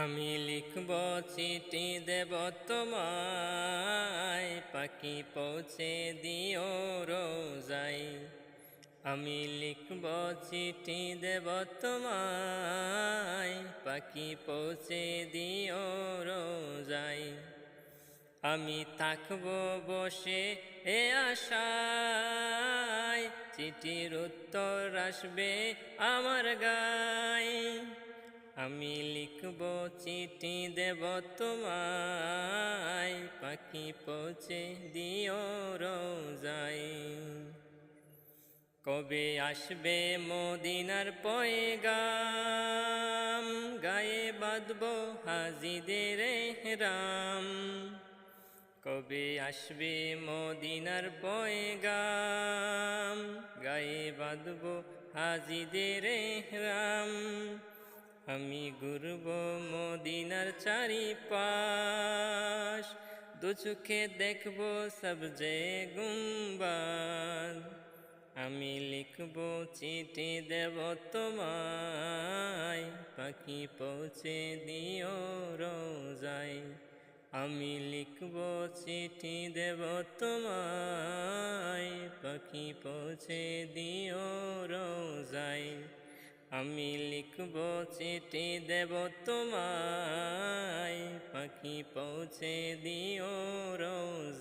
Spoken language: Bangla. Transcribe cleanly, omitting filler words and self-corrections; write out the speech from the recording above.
আমি লিখব চিঠি দেব তোমায়, পাখি পৌঁছে দিও রোজায়। আমি লিখব চিঠি দেব তোমায়, পাখি পৌঁছে দিও রোজায়। আমি থাকব বসে এ আশায়, চিঠির উত্তর আসবে আমার গায়ে। আমি লিখব চিঠি দেব তোমায়, পাখি পৌঁছে দিও রোজায়। কবে আসবে মদিনার পয়গাম, গায়ে বাঁধব হাজিদের এহরাম। কবে আসবে মদিনার পয়গাম, গায়ে বাঁধব হাজিদের এহরাম। আমি ঘুরব মদিনার চারিপাশ, দু চোখে দেখব সবজে গুম্বাদ। আমি লিখব চিঠি দেব তোমায়, পাখি পৌঁছে দিও রোজায়। আমি লিখব চিঠি দেব তোমায়, পাখি পৌঁছে দিও রোজায়। আমি লিখব চিঠি দেব তোমায়, পাখি পৌঁছে দিও রোজায়।